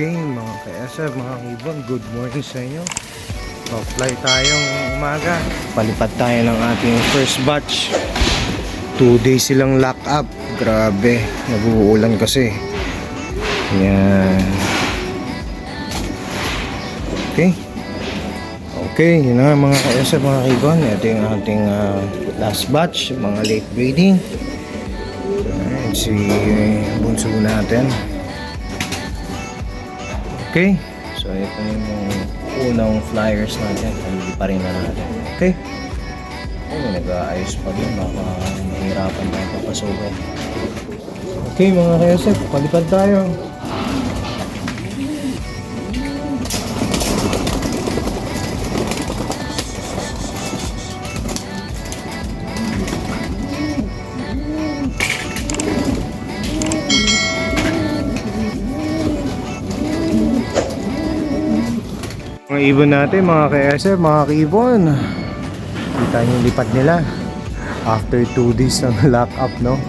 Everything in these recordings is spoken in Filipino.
Okay, mga ka-SF, mga ibon, good morning sa inyo. Fly tayo ngayong umaga. Palipad tayo ng ating first batch. 2 days silang lock up. Grabe, nag-uulan kasi. Yan. Okay, yun na mga ka-SF, mga ibon. Ito yung ating last batch, mga late breeding. Ayan, si bunso natin. Okay, so ito yung unang flyers natin. Hindi pa rin na natin. Okay, nag-aayos pa din. Baka mahirapan tayo papasukin. Okay mga ka-SF, palipad tayo. Mga ibon natin, mga ka-SF, mga ka-ibon. Kita niyo yung lipad nila after 2 days ng lock up, no?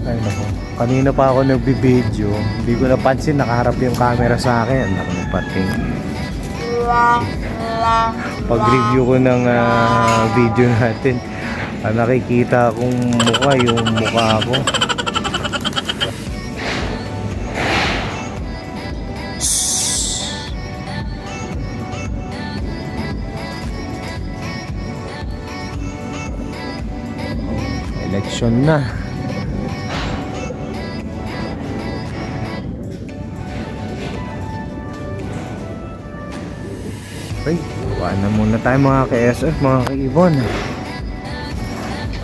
Ay nako, kanina pa ako nagbibideo, hindi ko napansin nakaharap yung camera sa akin. Nakapating pag review ko ng video natin, nakikita kong mukha, yung mukha ko. Election na. Okay, kuhaan na muna tayo mga ka-SF, mga ka-ibon.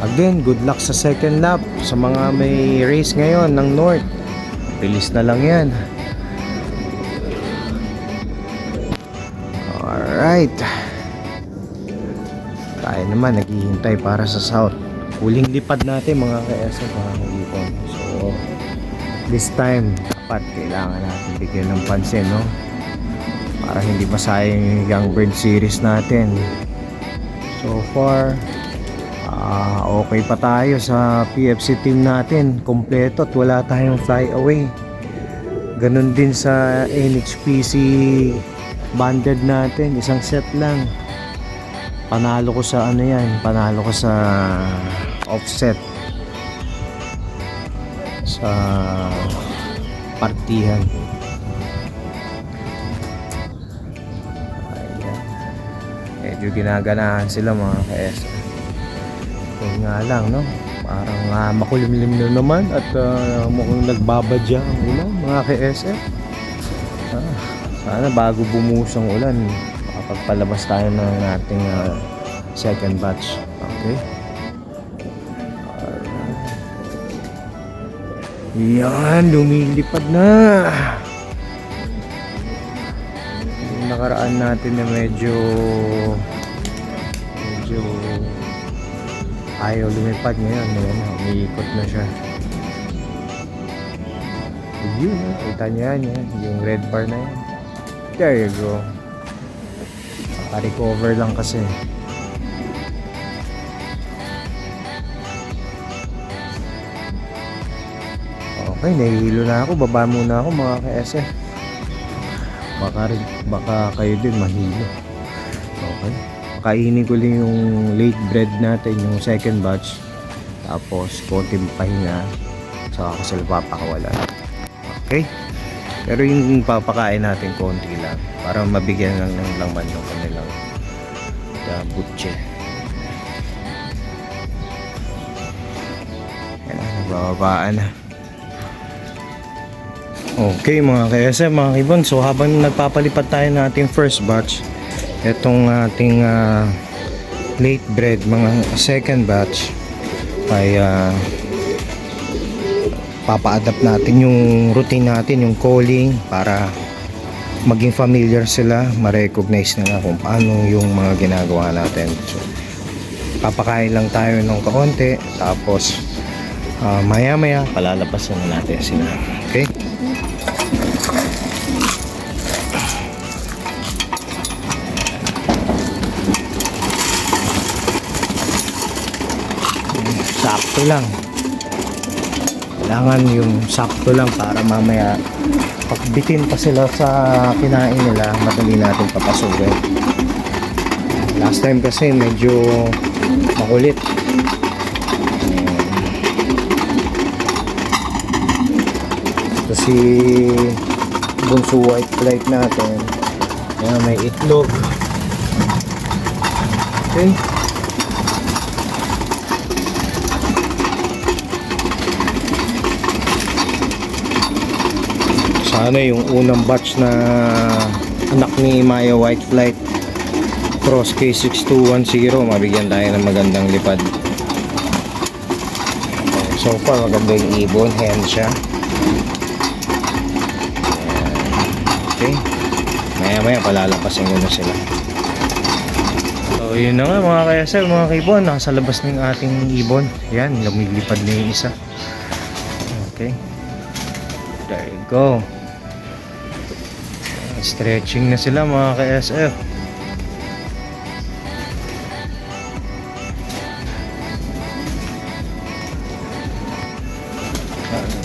Again, good luck sa second lap sa mga may race ngayon ng North. Release na lang yan. Alright, tayo naman naghihintay para sa South. Huling lipad natin mga ka-SF, mga ka-ibon. So this time dapat kailangan natin bigyan ng pansin, no? Para hindi masayang yung Young Bird series natin. So far okay pa tayo sa PFC team natin, kompleto at wala tayong fly away. Ganun din sa NHPC banded natin, isang set lang. Panalo ko sa ano yan, panalo ko sa offset sa partihan. Ayan. Medyo ginaganahan sila mga ka-S. Kaya nga lang, no? Parang makulimlim na naman at mukhang nagbabadya ang ulan mga ka-SF. Sana bago bumuhos ang ulan, makapagpalabas tayo ng ating second batch. Okay? Yan, lumilipad na. Yung nakaraan natin na medyo ayaw lumipad ngayon. Umiikot na siya. Yun, kita niya yan, yung red bar na yan. There you go. Naka-recover lang kasi. Okay, nahihilo na ako. Baba muna ako mga ka-SF. Baka kayo din mahilo. Okay. Kainin ko lang yung late bread natin, yung second batch. Tapos konting pahinga. Saka ako sila papakawalan. Okay. Pero yung papakain natin konti lang para mabigyan lang ng laman yung kanilang butche. Yan, nagbababaan na. Okay mga ka-SF, mga ibon. So habang nagpapalipad tayo ng ating first batch, itong ating late bread, mga second batch, ay papa-adapt natin yung routine natin, yung calling, para maging familiar sila, ma-recognize nila kung paano yung mga ginagawa natin. So papakain lang tayo ng kaunti, tapos maya maya palalabasan na natin sila. Okay. Sakto lang. Kailangan yung sakto lang para mamaya pagbitin pa sila sa kinain nila, madali natin papasukin. Last time kasi medyo makulit. Ito si bunso white flight natin. Ayan, may itlog. Okay. Sana yung unang batch na anak ni Maya White Flight Cross K6210, mabigyan tayo ng magandang lipad. So far maganda yung ibon, hen siya. Okay, maya maya palalapasin ko na sila. So yun na nga mga kayasel, mga kaibon, nasa labas ng ating ibon. Yan, lumilipad na yung isa. Okay, there you go. Stretching na sila mga ka-SF.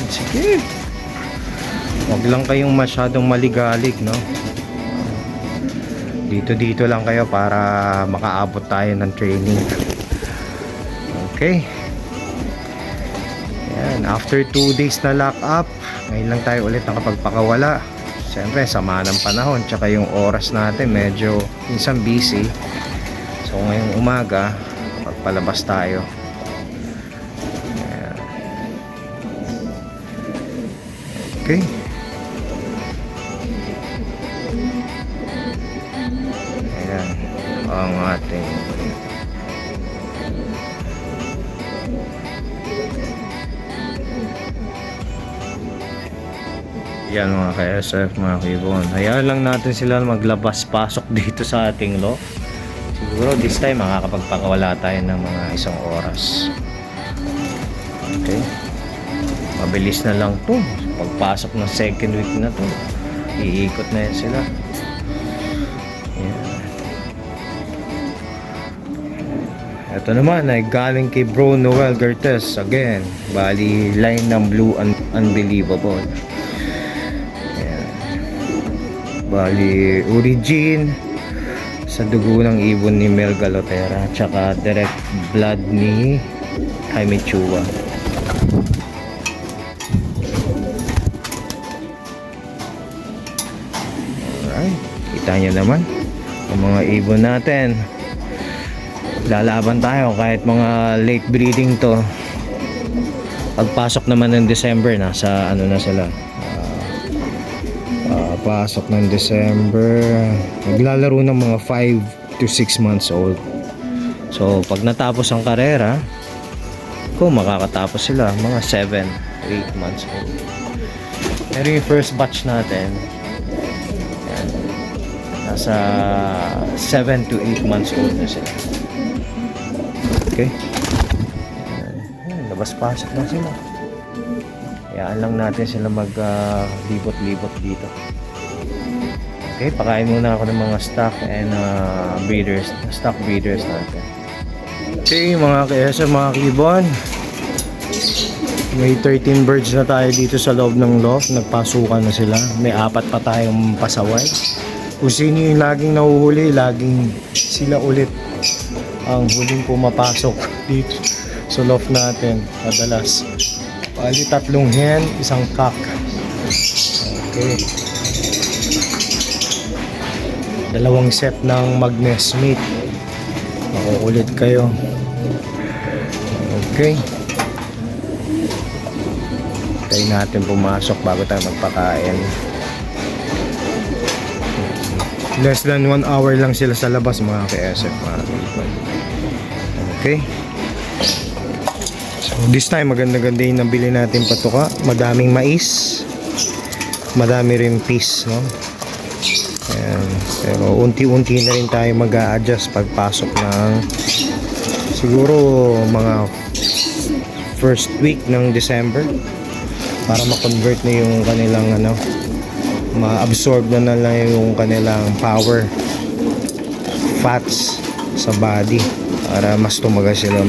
Sige, huwag lang kayong masyadong maligalig, no? Dito lang kayo para makaabot tayo ng training. Okay. Yan, after 2 days na lock up, ngayon lang tayo ulit nakapagpakawala. Siyempre, sama ng panahon, tsaka yung oras natin medyo minsan busy. So ngayong umaga, pagpalabas tayo. Ayan. Okay. Ayan, ang ating yan mga ka-SF, mga kaibon. Hayaan lang natin sila maglabas-pasok dito sa ating loft. Siguro this time makakapagpakawala tayo ng mga 1 oras. Okay, mabilis na lang to. Pagpasok ng second week na to, iikot na yan sila. Yan. Ito naman ay galing kay Bro Noel Gertes. Again, bali line ng Blue Unbelievable. Bali origin sa dugo ng ibon ni Mel Galotera, tsaka direct blood ni Jaime Chua. Alright, kita nyo naman ang mga ibon natin. Lalaban tayo kahit mga late breeding to. Pagpasok naman ng December, nasa ano na sila, pasok ng December, naglalaro ng mga 5 to 6 months old. So pag natapos ang karera, kung makakatapos sila mga 7 to 8 months old. Pero yung first batch natin, yan, nasa 7 to 8 months old na sila. Okay, labas-pasok na sila. Hayaan lang natin sila mag libot-libot dito. Okay, pakain muna ako ng mga stock and stock breeders natin. Okay mga ka-SF, mga kibon, may 13 birds na tayo dito sa loob ng loft. Nagpasukan na sila. May 4 pa tayong pasaway. Kung sino yung laging nahuhuli, laging sila ulit ang huling pumapasok dito sa loft natin. Madalas bali 3 hen, 1 cock. Okay, 2 set ng Magnus meat. Makukulit kayo. Okay, tayo natin pumasok bago tayo magpakain. Less than 1 hour lang sila sa labas mga ka-SF. Okay, so this time maganda-ganda yung nabili natin patuka. Madaming mais, madami rin peas, no? Ayan. Pero unti-unti na rin tayo mag-a-adjust pagpasok ng siguro mga first week ng December para ma-convert na yung kanilang ma-absorb na lang yung kanilang power fats sa body para mas tumagal sila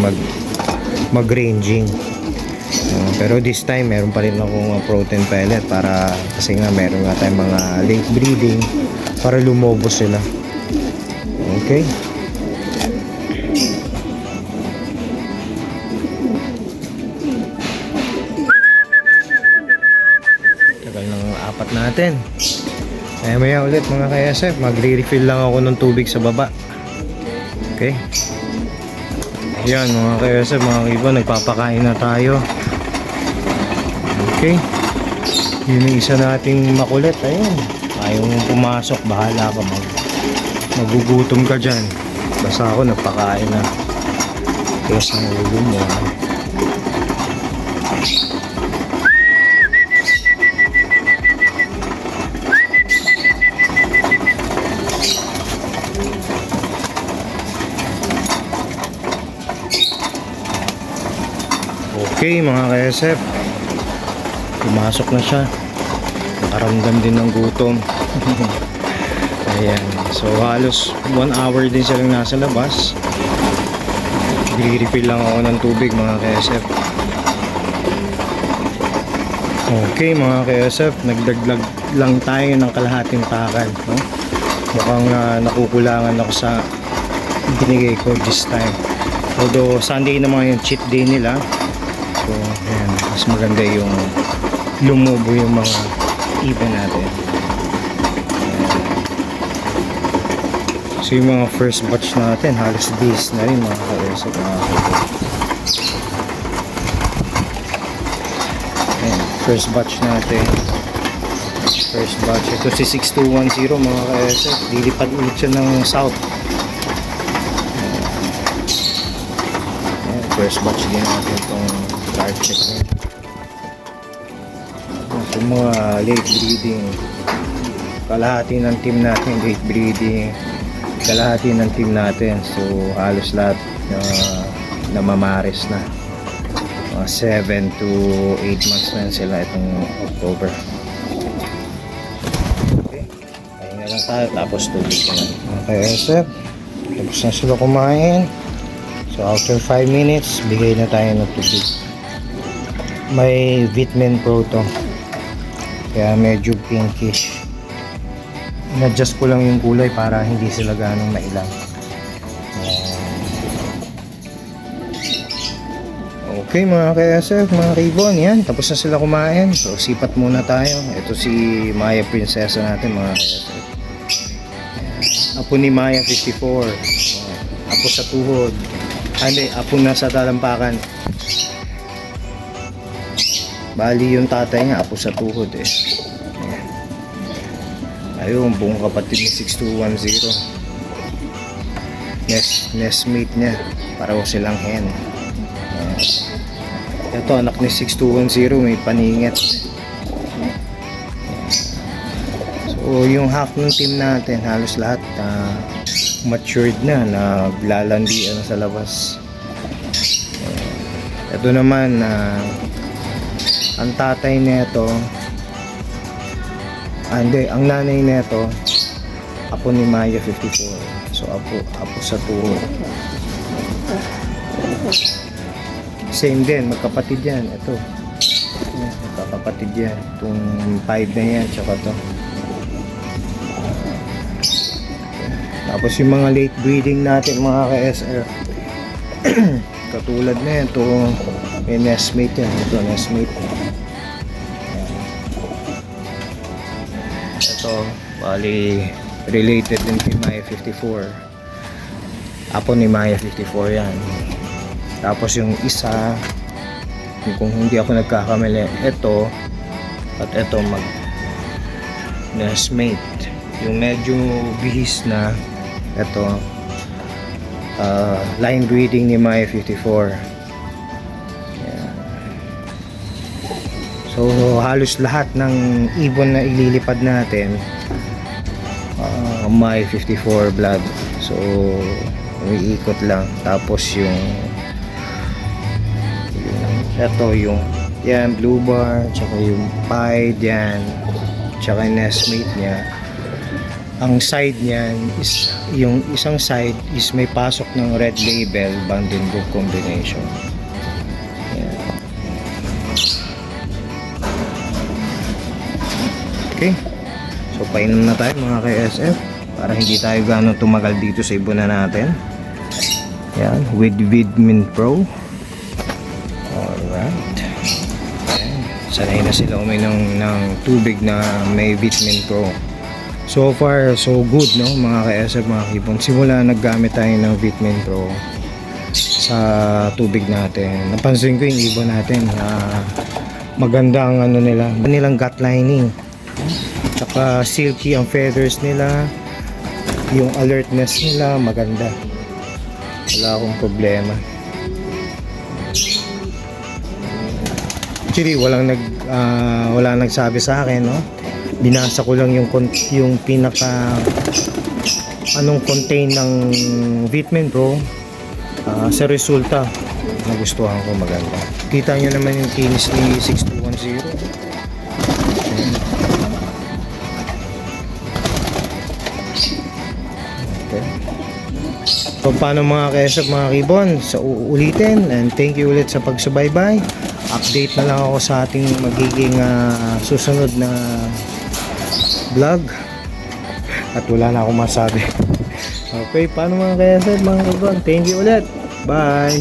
mag-ranging. Pero this time meron pa rin akong protein pellet para kasi nga meron nga tayong mga late breeding para lumobo sila. Okay. Tagal ng apat natin. Maya ulit mga ka-SF, magre-refill lang ako ng tubig sa baba. Okay. Yan mga ka-SF, mga kibo, nagpapakain na tayo. Okay. Yun yung isa nating makulit. Ayun. Ayaw mong pumasok. Bahala ka. Magugutom ka dyan. Basta ako nagpakain na. Kaya sa ulo mo. Okay mga ka-SF, pumasok na siya, nakaramdam din ng gutom. Ayan, so halos 1 hour din silang nasa labas. Refill lang ako ng tubig mga ka-SF. Okay mga ka-SF, nagdaglag lang tayo ng kalahating takal, no? Mukhang nakukulangan ako sa binigay ko this time. Although Sunday naman yung cheat day nila. So, ayan, mas maganda yung lumubo yung mga ibon natin. Ayan. So, yung mga first batch natin, halos days na rin mga ka-SF. Ayan, first batch natin. First batch. Ito si 6210 mga ka-SF. Lilipad ulit siya ng south. Ayan, first batch din natin itong card check na. Yung mga late breeding, kalahati ng team natin late breeding, kalahati ng team natin, so halos lahat namamares na. Mga 7 to 8 months na sila itong October. Okay, pahinga lang tayo tapos tubig na lang. Okay sir, tapos na sila kumain. So after 5 minutes bigay na tayo ng tubig. May vitamin pro to, kaya medyo pinkish. In-adjust ko lang yung kulay para hindi sila ganong mailang. Okay mga ka-SF, mga ribbon, yan, tapos na sila kumain. So sipat muna tayo. Ito si Maya Prinsesa natin mga ka-SF. Apo ni Maya 54. Apo sa tuhod. Hindi, apo na sa talampakan. Bali yung tatay niya, apo sa tuhod eh. Ayun, buong kapatid ni 6210. Nestmate niya. Pareho silang hen. Ito, anak ni 6210, may paningit. So, yung half ng team natin, halos lahat matured na, naglalandian sa labas. Ito naman, ang tatay nito, ang nanay nito, apo ni Maya 54. So apo sa tuhod. Same din, magkapatid yan. Ito, magkakapatid yan. Itong 5 na yan, tsaka to. Tapos yung mga late breeding natin mga ka-SR, katulad na yan, ito may nestmate yan. Ito nestmate. Ito, bali related din kay Maya 54. Apo ni Maya 54 yan. Tapos yung isa, kung hindi ako nagkakamali, ito at ito mag nestmate. Yung medyo bihis na, ito line breeding ni Maya 54. So halos lahat ng ibon na ililipad natin may 54 blood. So umiikot lang. Tapos yung ito yung yan blue bar, tsaka yung pied yan, tsaka yung nestmate niya. Ang side niyan is yung isang side is may pasok ng red label bundle book combination. Okay. So painom na tayo mga ka-SF para hindi tayo gano'ng tumagal dito sa ibunan natin. Yan, with Vidmin Pro. Alright. Yan. Sanay na sila uminom ng tubig na may Vidmin Pro. So far, so good, no, mga ka-SF, mga kibon. Simula naggamit tayo ng Vidmin Pro sa tubig natin. Napansin ko yung ibon natin na maganda ang ano nila, nilang gut lining. Tsaka silky ang feathers nila. Yung alertness nila maganda. Wala akong problema. Actually, wala nagsabi sa akin, no. Binasa ko lang yung pinaka anong contain ng Vidmin Pro. Sa resulta nagustuhan ko, maganda. Kita nyo naman yung kinis ni 6210. Okay. So paano mga ka-SF, mga kibon, sa uulitin, and thank you ulit sa pagsubaybay. Update na lang ako sa ating magiging susunod na vlog at wala na akong masabi. Okay, paano mga ka-SF, mga kibon, thank you ulit, bye.